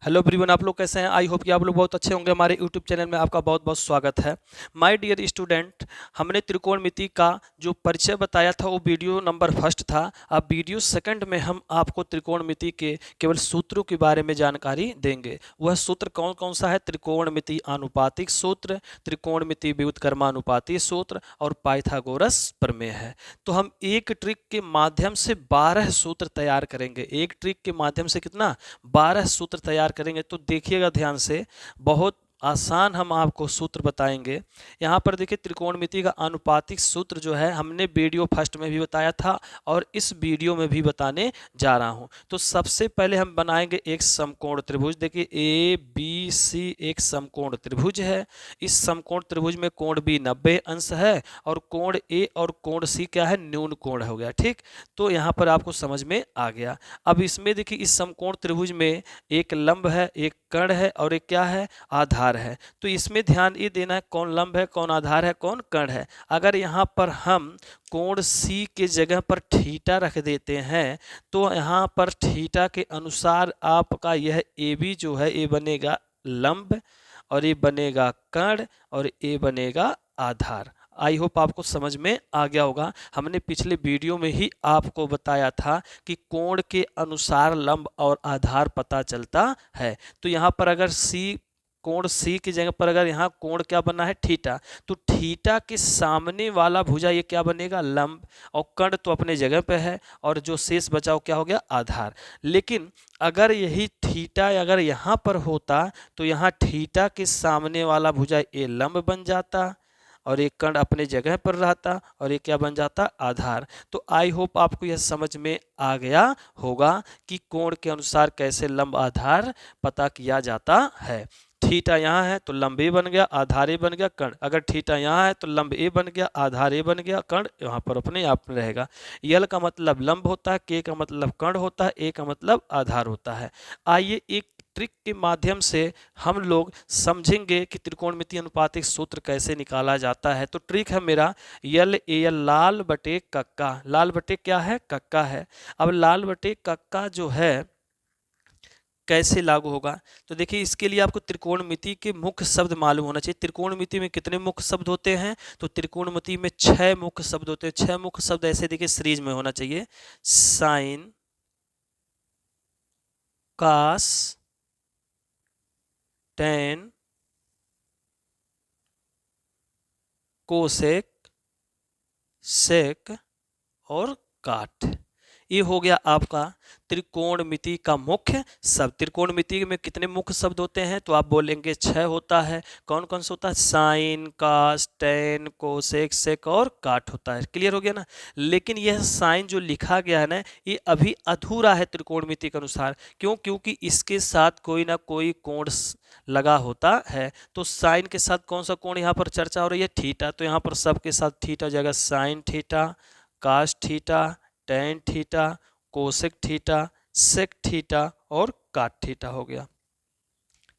Hello everyone, आप लोग कैसे हैं? आई होप कि आप लोग बहुत अच्छे होंगे। हमारे यूट्यूब चैनल में आपका बहुत बहुत स्वागत है। माय डियर स्टूडेंट, हमने त्रिकोणमिति का जो परिचय बताया था वो वीडियो नंबर फर्स्ट था। अब वीडियो सेकंड में हम आपको त्रिकोणमिति के केवल सूत्रों के बारे में जानकारी देंगे। वह सूत्र कौन कौन सा है? त्रिकोणमिति आनुपातिक सूत्र, त्रिकोणमिति व्युत्क्रमानुपाती सूत्र और पाइथागोरस प्रमेय है। तो हम एक ट्रिक के माध्यम से 12 सूत्र तैयार करेंगे। एक ट्रिक के माध्यम से कितना? 12 सूत्र तैयार करेंगे। तो देखिएगा ध्यान से, बहुत आसान हम आपको सूत्र बताएंगे। यहाँ पर देखिए, त्रिकोणमिति का आनुपातिक सूत्र जो है हमने वीडियो फर्स्ट में भी बताया था और इस वीडियो में भी बताने जा रहा हूँ। तो सबसे पहले हम बनाएंगे एक समकोण त्रिभुज। देखिए ए बी सी एक समकोण त्रिभुज है। इस समकोण त्रिभुज में कोण बी 90 अंश है और कोण ए और कोण सी क्या है? न्यून कोण हो गया। ठीक, तो यहाँ पर आपको समझ में आ गया। अब इसमें देखिए, इस समकोण त्रिभुज में एक लंब है, एक कर्ण है और एक क्या है? आधार है। तो इसमें ध्यान ये देना है कौन लंब है, कौन आधार है, कौन कर्ण है। अगर यहाँ पर हम कोण सी के जगह पर थीटा रख देते हैं तो यहाँ पर थीटा के अनुसार आपका यह ए बी जो है ये बनेगा लंब और ये बनेगा कर्ण और ये बनेगा आधार। आई होप आपको समझ में आ गया होगा। हमने पिछले वीडियो में ही आपको बताया था कि कोण के अनुसार लंब और आधार पता चलता है। तो यहाँ पर अगर सी, कोण सी की जगह पर अगर यहाँ कोण क्या बना है? थीटा, तो थीटा के सामने वाला भुजा ये क्या बनेगा? लंब। और कर्ण तो अपने जगह पे है और जो शेष बचाव क्या हो गया? आधार। लेकिन अगर यही थीटा अगर यहाँ पर होता तो यहाँ थीटा के सामने वाला भुजा ये लंब बन जाता और एक कर्ण अपने जगह पर रहता और ये क्या बन जाता? आधार। तो आई होप आपको यह समझ में आ गया होगा कि कोण के अनुसार कैसे लंब आधार पता किया जाता है। थीटा यहाँ है तो लंब ए बन गया, आधार ए बन गया, कर्ण। अगर थीटा यहाँ है तो लंब ए बन गया, आधार ए बन गया, कर्ण यहाँ पर अपने आप में रहेगा। यल का मतलब लंब होता है, के का मतलब कर्ण होता है, ए का मतलब आधार होता है। आइए एक ट्रिक के माध्यम से हम लोग समझेंगे कि त्रिकोणमितीय अनुपातिक सूत्र कैसे निकाला जाता है। तो ट्रिक है मेरा यल ए यल, लाल बटे कक्का। लाल बटे क्या है? कक्का है। अब लाल बटे कक्का जो है कैसे लागू होगा? तो देखिए, इसके लिए आपको त्रिकोणमिति के मुख्य शब्द मालूम होना चाहिए। त्रिकोणमिति में कितने मुख्य शब्द होते हैं? तो त्रिकोणमिति में 6 मुख्य शब्द होते हैं। 6 मुख्य शब्द ऐसे देखिए सीरीज में होना चाहिए: साइन, कास, टेन, कोसेक, सेक और काट। ये हो गया आपका त्रिकोणमिति का मुख्य शब्द। त्रिकोणमिति में कितने मुख्य शब्द होते हैं? तो आप बोलेंगे 6 होता है। कौन कौन सा होता है? साइन, कास, टेन, कोसेक, सेक और काट होता है। क्लियर हो गया ना? लेकिन यह साइन जो लिखा गया है ना, ये अभी अधूरा है त्रिकोणमिति के अनुसार। क्यों? क्योंकि इसके साथ कोई ना कोई कोण लगा होता है। तो साइन के साथ कौन सा कोण यहाँ पर चर्चा हो रही है? थीटा। तो यहाँ पर सबके साथ थीटा जगह sine theta, cos theta, tan theta, cosec theta, sec theta और काट थीटा हो गया।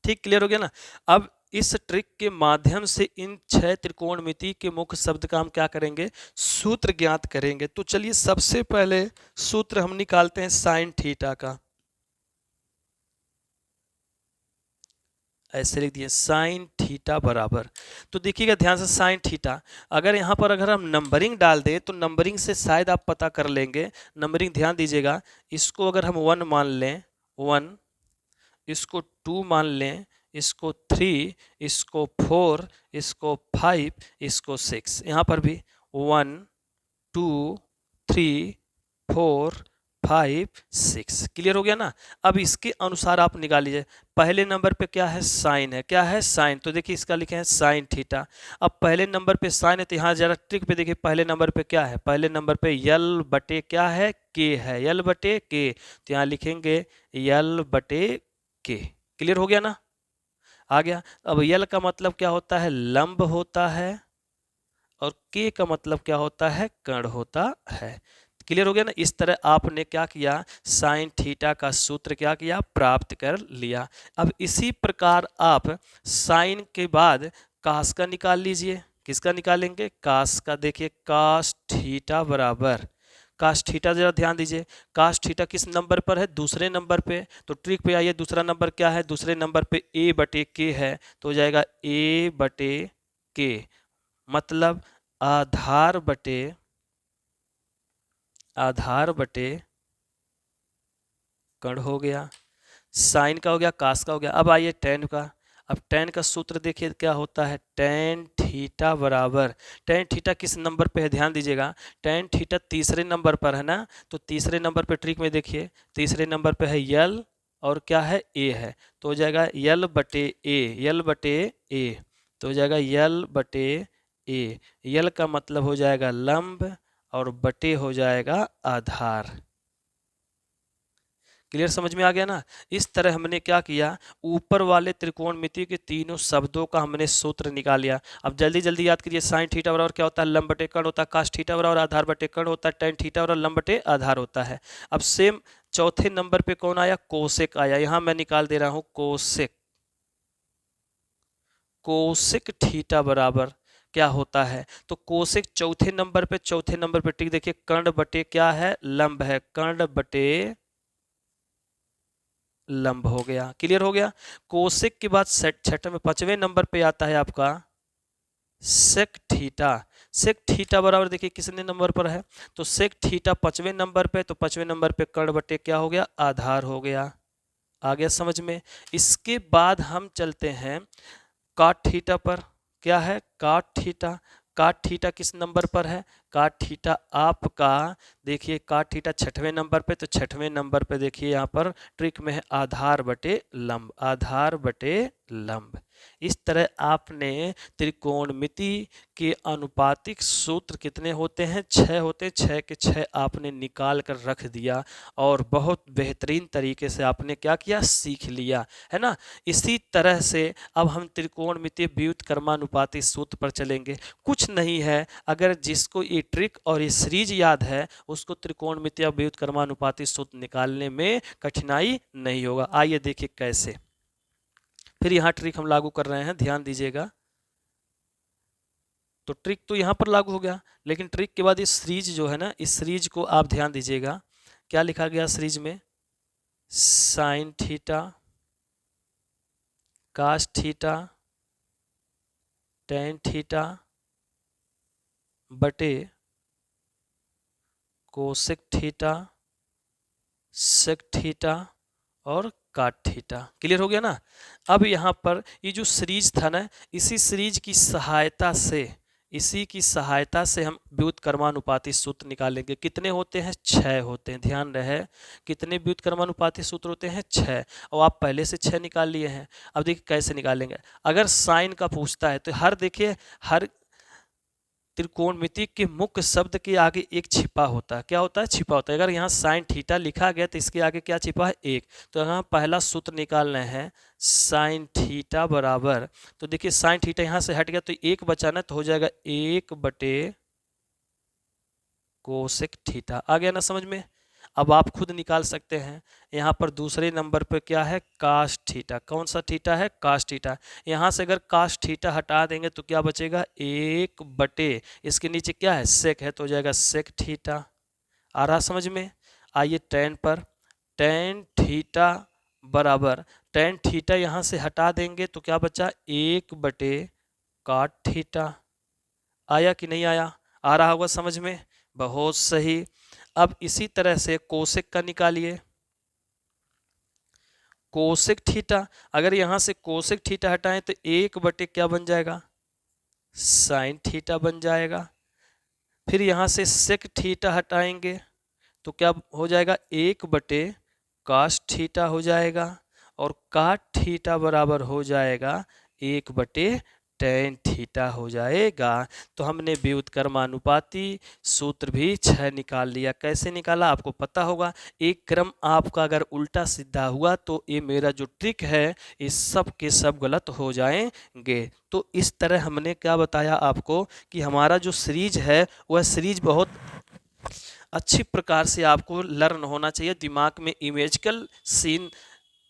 ठीक, क्लियर हो गया ना? अब इस ट्रिक के माध्यम से इन 6 त्रिकोणमिति के मुख्य शब्द का हम क्या करेंगे? सूत्र ज्ञात करेंगे। तो चलिए सबसे पहले सूत्र हम निकालते हैं साइन थीटा का। ऐसे लिख दिए साइन थीटा बराबर। तो देखिएगा ध्यान से, साइन थीटा अगर यहाँ पर अगर हम नंबरिंग डाल दें तो नंबरिंग से शायद आप पता कर लेंगे। नंबरिंग ध्यान दीजिएगा, इसको अगर हम 1 मान लें 1, इसको 2 मान लें, इसको 3, इसको 4, इसको 5, इसको 6। यहाँ पर भी 1 2 3 4 5 6। क्लियर हो गया ना? अब इसके अनुसार आप निकाल लीजिए। पहले नंबर पे क्या है? साइन है। क्या है? साइन। तो देखिए इसका लिखे हैं साइन थीटा। अब पहले नंबर पे साइन है तो यहाँ जरा ट्रिक पे देखिए, पहले नंबर पे क्या है? पहले नंबर पे यल बटे क्या है? के है। यल बटे के, तो यहाँ लिखेंगे यल बटे के। क्लियर हो गया ना? आ गया। अब यल का मतलब क्या होता है? लंब होता है और के का मतलब क्या होता है? कर्ण होता है। क्लियर हो गया ना? इस तरह आपने क्या किया? साइन थीटा का सूत्र क्या किया? प्राप्त कर लिया। अब इसी प्रकार आप साइन के बाद कास का निकाल लीजिए। किसका निकालेंगे? कास का। देखिए कास थीटा बराबर काश थीटा जरा ध्यान दीजिए, काश थीटा किस नंबर पर है? दूसरे नंबर पे। तो ट्रिक पे आइए, दूसरा नंबर क्या है? दूसरे नंबर पे a बटे के है, तो हो जाएगा a बटे के, मतलब आधार बटे कण हो गया। साइन का हो गया, कास का हो गया। अब आइए टेन का। अब टेन का सूत्र देखिए क्या होता है, टेन थीटा बराबर, टेन थीटा किस नंबर पे है? ध्यान दीजिएगा, टेन थीटा तीसरे नंबर पर है ना, तो तीसरे नंबर पे ट्रिक में देखिए, तीसरे नंबर पे है यल और क्या है? ए है, तो हो जाएगा यल बटे ए, यल बटे ए, तो हो जाएगा यल बटे ए। यल का मतलब हो जाएगा लंब और बटे हो जाएगा आधार। क्लियर, समझ में आ गया ना? इस तरह हमने क्या किया, ऊपर वाले त्रिकोणमिति के तीनों शब्दों का हमने सूत्र निकाल लिया। अब जल्दी जल्दी याद करिए, साइन थीटा बराबर क्या होता है? लंब बटे कर्ण होता है। कास थीटा बराबर आधार बटे कर्ण होता है। टेन थीटा बराबर लंब बटे आधार होता है। अब सेम चौथे नंबर पे कौन आया? कोसेक आया। यहां मैं निकाल दे रहा हूं कोसेक। कोसेक थीटा बराबर क्या होता है? तो कोसेक चौथे नंबर पे ठीक देखिए, कर्ण बटे क्या है? लंब है, कर्ण बटे लंब हो गया। क्लियर हो गया? कोसेक के बाद छठे में पांचवें नंबर पे आता है आपका सेक थीटा। सेक थीटा बराबर देखिए कितने नंबर पर है? तो सेक थीटा पांचवें नंबर पे, तो पांचवें नंबर पे कर्ण बटे क्या हो गया? आधार हो गया। आ गया समझ में? इसके बाद हम चलते हैं काट थीटा पर। क्या है? काट थीटा। काट थीटा किस नंबर पर है? काट थीटा आपका देखिए, काट थीटा छठवें नंबर पे, तो छठवें नंबर पे देखिए यहाँ पर ट्रिक में है आधार बटे लंब, आधार बटे लंब। इस तरह आपने त्रिकोणमिति के अनुपातिक सूत्र कितने होते हैं? 6 होते हैं। 6 के 6 आपने निकाल कर रख दिया और बहुत बेहतरीन तरीके से आपने क्या किया? सीख लिया, है ना? इसी तरह से अब हम त्रिकोणमितीय व्युत्क्रमानुपाती सूत्र पर चलेंगे। कुछ नहीं है, अगर जिसको ये ट्रिक और ये सीरीज याद है उसको त्रिकोणमितीय व्युत्क्रमानुपाती सूत्र निकालने में कठिनाई नहीं होगा। आइए देखिए कैसे। फिर यहाँ ट्रिक हम लागू कर रहे हैं, ध्यान दीजिएगा। तो ट्रिक तो यहाँ पर लागू हो गया, लेकिन ट्रिक के बाद इस सीरीज जो है ना, इस सीरीज को आप ध्यान दीजिएगा। क्या लिखा गया सीरीज में? Sine theta, cos theta, tan theta बटे कोसेक थीटा, सेक थीटा और काट थीटा। क्लियर हो गया ना? अब यहाँ पर ये जो सीरीज था ना, इसी सीरीज की सहायता से हम व्युत्क्रमानुपाती सूत्र निकालेंगे। कितने होते हैं? 6 होते हैं। ध्यान रहे, कितने व्युत्क्रमानुपाती सूत्र होते हैं? 6। और आप पहले से 6 निकाल लिए हैं। अब देखिए कैसे निकालेंगे। अगर साइन का पूछता है तो हर त्रिकोणमिति के मुख्य शब्द के आगे एक छिपा होता है। क्या होता है? छिपा होता है। अगर यहाँ साइन थीटा लिखा गया तो इसके आगे क्या छिपा है? 1। तो यहाँ पहला सूत्र निकालना है, साइन थीटा बराबर, तो देखिए साइन थीटा यहाँ से हट गया तो 1 बचा ना, तो हो जाएगा 1 बटे कोसेक थीटा। आ गया ना समझ में? अब आप खुद निकाल सकते हैं। यहाँ पर दूसरे नंबर पर क्या है? Cos theta. कौन सा थीटा है? Cos theta. यहाँ से अगर कास थीटा हटा देंगे तो क्या बचेगा? 1 बटे, इसके नीचे क्या है? सेक है, तो हो जाएगा सेक थीटा। आ रहा समझ में? आइए टेन पर। टेन थीटा बराबर, टेन थीटा यहाँ से हटा देंगे तो क्या बचा? 1 बटे काट थीटा। आया कि नहीं आया? आ रहा होगा समझ में? बहुत सही। अब इसी तरह से कोसेक का निकालिए। कोसेक थीटा, अगर यहां से कोसेक थीटा हटाएं तो 1 बटे क्या बन जाएगा? साइन थीटा बन जाएगा। फिर यहां से सेक थीटा हटाएंगे तो क्या हो जाएगा? 1 बटे कास थीटा हो जाएगा। और काट थीटा बराबर हो जाएगा 1 बटे टेन थीटा हो जाएगा। तो हमने व्युत्क्रमानुपाती सूत्र भी 6 निकाल लिया। कैसे निकाला आपको पता होगा। एक क्रम आपका अगर उल्टा सीधा हुआ तो ये मेरा जो ट्रिक है ये सब के सब गलत हो जाएंगे। तो इस तरह हमने क्या बताया आपको कि हमारा जो सीरीज है वह सीरीज बहुत अच्छी प्रकार से आपको लर्न होना चाहिए, दिमाग में इमेजिकल सीन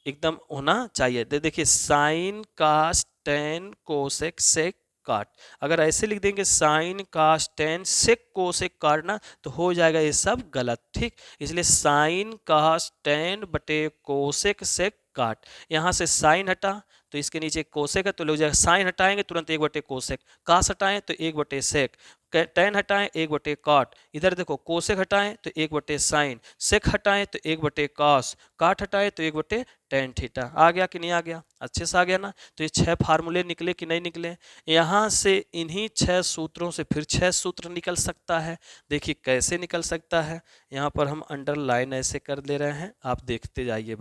एकदम होना चाहिए। देखिए साइन, कास, टेन, कोसेक, सेक, काट। अगर ऐसे लिख देंगे साइन कास टेन सेक कोसेक काट ना, तो हो जाएगा ये सब गलत, ठीक। इसलिए साइन कास टेन बटे कोसेक सेक काट। यहाँ से साइन हटा तो इसके नीचे कोसेक है तो लोग जाएगा, साइन हटाएंगे तुरंत 1 बटे कोसेक, कास हटाएं तो 1 बटे सेक, टेन हटाएं 1 बटे काट, इधर देखो कोसेक हटाएं तो 1 बटे साइन, सेक हटाएं तो 1 बटे कास, काट हटाएं तो 1 बटे टेन थीटा। आ गया कि नहीं आ गया? अच्छे से आ गया ना? तो ये 6 फार्मूले निकले कि नहीं निकले? यहाँ से इन्हीं 6 सूत्रों से फिर 6 सूत्र निकल सकता है। देखिए कैसे निकल सकता है, यहाँ पर हम अंडरलाइन ऐसे कर दे रहे हैं, आप देखते जाइए,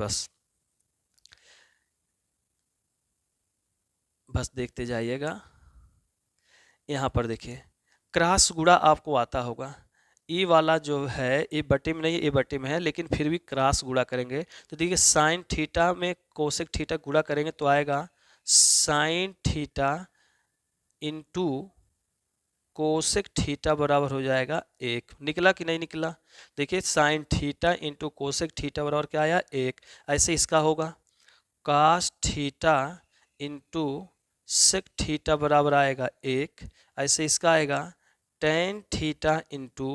बस देखते जाइएगा। यहाँ पर देखिए क्रॉस गुणा आपको आता होगा, ई वाला जो है ए बटे में नहीं, ए बटे में है, लेकिन फिर भी क्रॉस गुणा करेंगे तो देखिए साइन थीटा में कोसेक थीटा गुणा करेंगे तो आएगा sine theta into cosec theta बराबर हो जाएगा 1। निकला कि नहीं निकला? देखिए sine theta into cosec theta बराबर क्या आया? 1। ऐसे इसका होगा cos theta into sec theta बराबर आएगा 1। ऐसे इसका आएगा tan theta into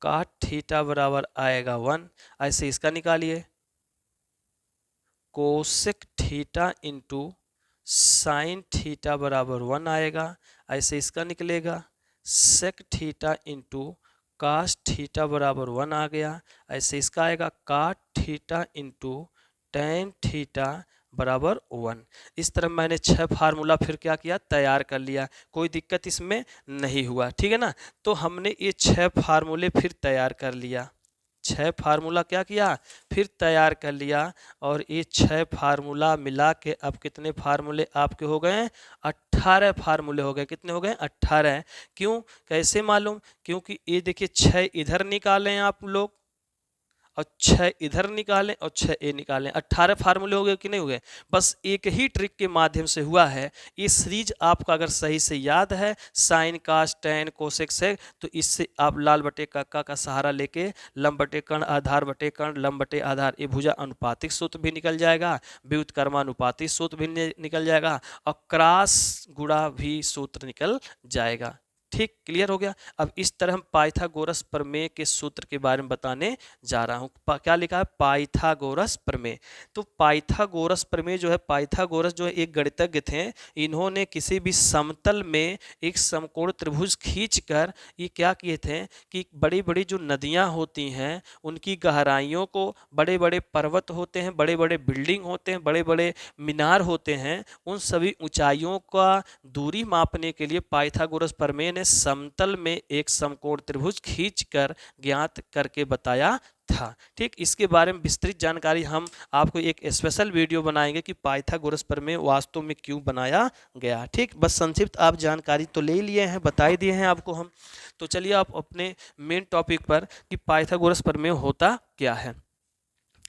cot theta बराबर आएगा 1। ऐसे इसका निकालिए cosec theta into sine theta बराबर 1 आएगा। ऐसे इसका निकलेगा sec theta into cos theta बराबर 1 आ गया। ऐसे इसका आएगा काट थीटा इंटू टेन थीटा बराबर 1। इस तरह मैंने 6 फार्मूला फिर क्या किया, तैयार कर लिया, कोई दिक्कत इसमें नहीं हुआ, ठीक है ना। तो हमने ये 6 फार्मूले फिर तैयार कर लिया, 6 फार्मूला क्या किया, फिर तैयार कर लिया। और ये 6 फार्मूला मिला के अब कितने फार्मूले आपके हो गए? 18 फार्मूले हो गए। कितने हो गए? 18। क्यों, कैसे मालूम? क्योंकि ये देखिए 6 इधर निकालें आप लोग और 6 इधर निकालें और 6 ए निकालें, 18 फार्मूले हो गए कि नहीं हुए? बस एक ही ट्रिक के माध्यम से हुआ है। ये सीरीज आपका अगर सही से याद है, साइन कास टेन कोसेक सेक, तो इससे आप लाल बटे काका का सहारा लेके लंब बटे कर्ण आधार बटे कर्ण लंब बटे आधार, ये भुजा अनुपातिक सूत्र भी निकल जाएगा, व्युत्क्रमानुपातिक सूत्र भी निकल जाएगा और क्रॉस गुणा भी सूत्र निकल जाएगा। ठीक, क्लियर हो गया। अब इस तरह हम पाइथागोरस प्रमेय के सूत्र के बारे में बताने जा रहा हूँ। क्या लिखा है? पाइथागोरस प्रमेय। तो पाइथागोरस प्रमेय जो है, पाइथागोरस जो है एक गणितज्ञ थे। इन्होंने किसी भी समतल में एक समकोण त्रिभुज खींचकर ये क्या किए थे कि बड़ी बड़ी जो नदियाँ होती हैं उनकी गहराइयों को, बड़े बड़े पर्वत होते हैं, बड़े बड़े बिल्डिंग होते हैं, बड़े बड़े मीनार होते हैं, उन सभी ऊंचाइयों का दूरी मापने के लिए पाइथागोरस प्रमेय ने समतल में एक समकोण त्रिभुज खींचकर ज्ञात करके बताया था। ठीक, इसके बारे में विस्तृत जानकारी हम आपको एक स्पेशल वीडियो बनाएंगे कि पाइथागोरस प्रमेय वास्तव में क्यों बनाया गया। ठीक, बस संक्षिप्त आप जानकारी तो ले लिए हैं, बता दिए हैं आपको हम। तो चलिए आप अपने मेन टॉपिक पर कि पाइथागोरस प्रमेय होता क्या है।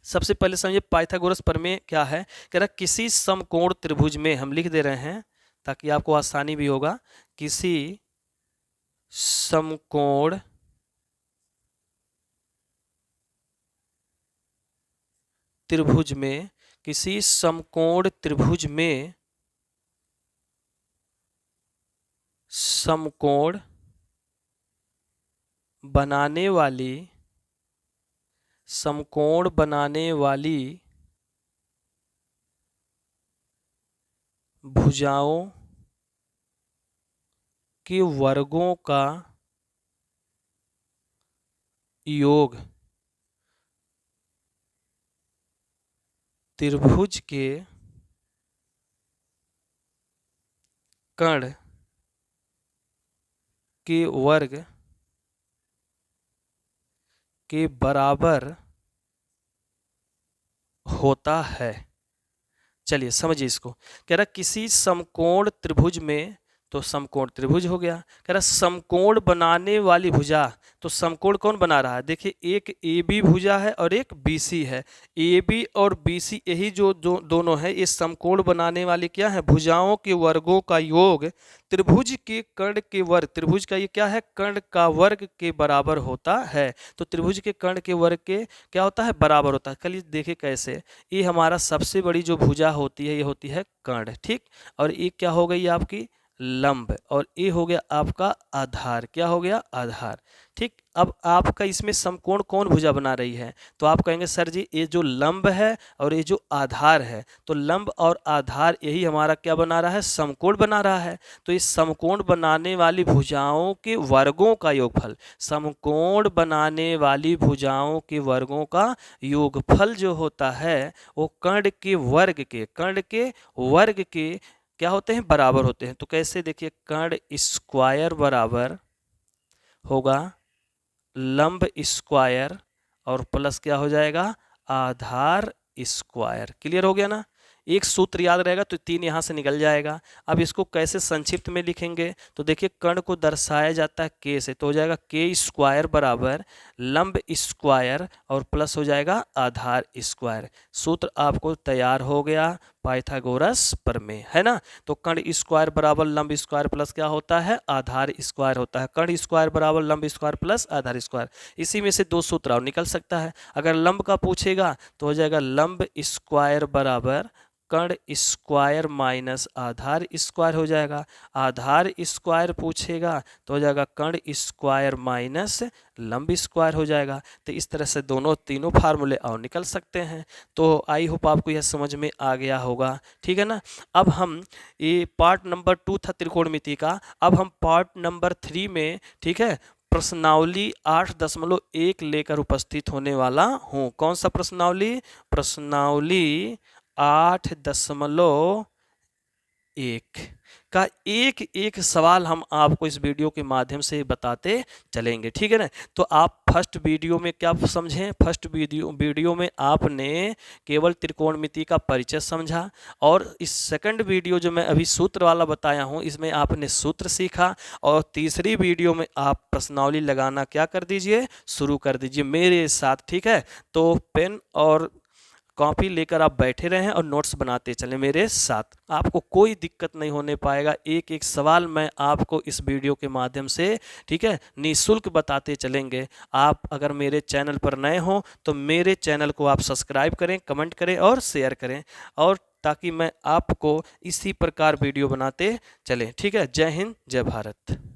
सबसे पहले समझिए पाइथागोरस प्रमेय क्या है। कह रहा किसी समकोण त्रिभुज में, हम लिख दे रहे हैं ताकि आपको आसानी भी होगा, किसी समकोण त्रिभुज में, किसी समकोण त्रिभुज में समकोण बनाने वाली, समकोण बनाने वाली भुजाओं के वर्गों का योग त्रिभुज के कर्ण के वर्ग के बराबर होता है। चलिए समझिए इसको। कह रहा किसी समकोण त्रिभुज में, तो समकोण त्रिभुज हो गया। कह रहा समकोण बनाने वाली भुजा, तो समकोण कौन बना रहा है? देखिए एक ए बी भुजा है और एक बी सी है। ए बी और बी सी यही जो दोनों है, ये समकोण बनाने वाली क्या है? भुजाओं के वर्गों का योग त्रिभुज के कर्ण के वर्ग, त्रिभुज का ये क्या है? कर्ण का वर्ग के बराबर होता है। तो त्रिभुज के कर्ण के वर्ग के क्या होता है? बराबर होता है। चलिए देखिए कैसे। ये हमारा सबसे बड़ी जो भुजा होती है, ये होती है कर्ण। ठीक, और ये क्या हो गई आपकी? लंब, और ये हो गया आपका आधार। क्या हो गया? आधार। ठीक, अब आपका इसमें समकोण कौन भुजा बना रही है? तो आप कहेंगे सर जी ये जो लंब है और ये जो आधार है, तो लंब और आधार यही हमारा क्या बना रहा है? समकोण बना रहा है। तो इस समकोण बनाने वाली भुजाओं के वर्गों का योगफल, समकोण बनाने वाली भुजाओं के वर्गों का योगफल जो होता है वो कर्ण के वर्ग के क्या होते हैं? बराबर होते हैं। तो कैसे? देखिए, कर्ण स्क्वायर बराबर होगा लंब स्क्वायर और प्लस क्या हो जाएगा? आधार स्क्वायर। क्लियर हो गया ना? एक सूत्र याद रहेगा तो 3 यहाँ से निकल जाएगा। अब इसको कैसे संक्षिप्त में लिखेंगे? तो देखिए, कर्ण को दर्शाया जाता है के से, तो हो जाएगा के स्क्वायर बराबर लंब स्क्वायर और प्लस हो जाएगा आधार स्क्वायर। सूत्र आपको तैयार हो गया पाइथागोरस प्रमेय, है ना? तो कर्ण स्क्वायर बराबर लंब स्क्वायर प्लस क्या होता है? आधार स्क्वायर होता है। कर्ण स्क्वायर बराबर लंब स्क्वायर प्लस आधार स्क्वायर। इसी में से 2 सूत्र और निकल सकता है। अगर लंब का पूछेगा तो हो जाएगा लंब स्क्वायर बराबर कर्ण स्क्वायर माइनस आधार स्क्वायर हो जाएगा। आधार स्क्वायर पूछेगा तो हो जाएगा कर्ण स्क्वायर माइनस लंब स्क्वायर हो जाएगा। तो इस तरह से तीनों फार्मूले और निकल सकते हैं। तो आई होप आपको यह समझ में आ गया होगा। ठीक है ना? अब हम ये पार्ट नंबर 2 था त्रिकोणमिति का। अब हम पार्ट नंबर 3 में, ठीक है, प्रश्नावली 8.1 लेकर उपस्थित होने वाला हूँ। कौन सा प्रश्नावली? प्रश्नावली 8.1 का एक एक सवाल हम आपको इस वीडियो के माध्यम से बताते चलेंगे। ठीक है ना? तो आप फर्स्ट वीडियो में क्या समझें? फर्स्ट वीडियो में आपने केवल त्रिकोणमिति का परिचय समझा, और इस सेकंड वीडियो जो मैं अभी सूत्र वाला बताया हूं इसमें आपने सूत्र सीखा, और तीसरी वीडियो में आप प्रश्नावली लगाना क्या कर दीजिए? शुरू कर दीजिए मेरे साथ। ठीक है? तो पेन और कॉपी लेकर आप बैठे रहें और नोट्स बनाते चलें मेरे साथ। आपको कोई दिक्कत नहीं होने पाएगा। एक एक सवाल मैं आपको इस वीडियो के माध्यम से, ठीक है, निःशुल्क बताते चलेंगे। आप अगर मेरे चैनल पर नए हों तो मेरे चैनल को आप सब्सक्राइब करें, कमेंट करें और शेयर करें, और ताकि मैं आपको इसी प्रकार वीडियो बनाते चलें। ठीक है? जय हिंद, जय भारत।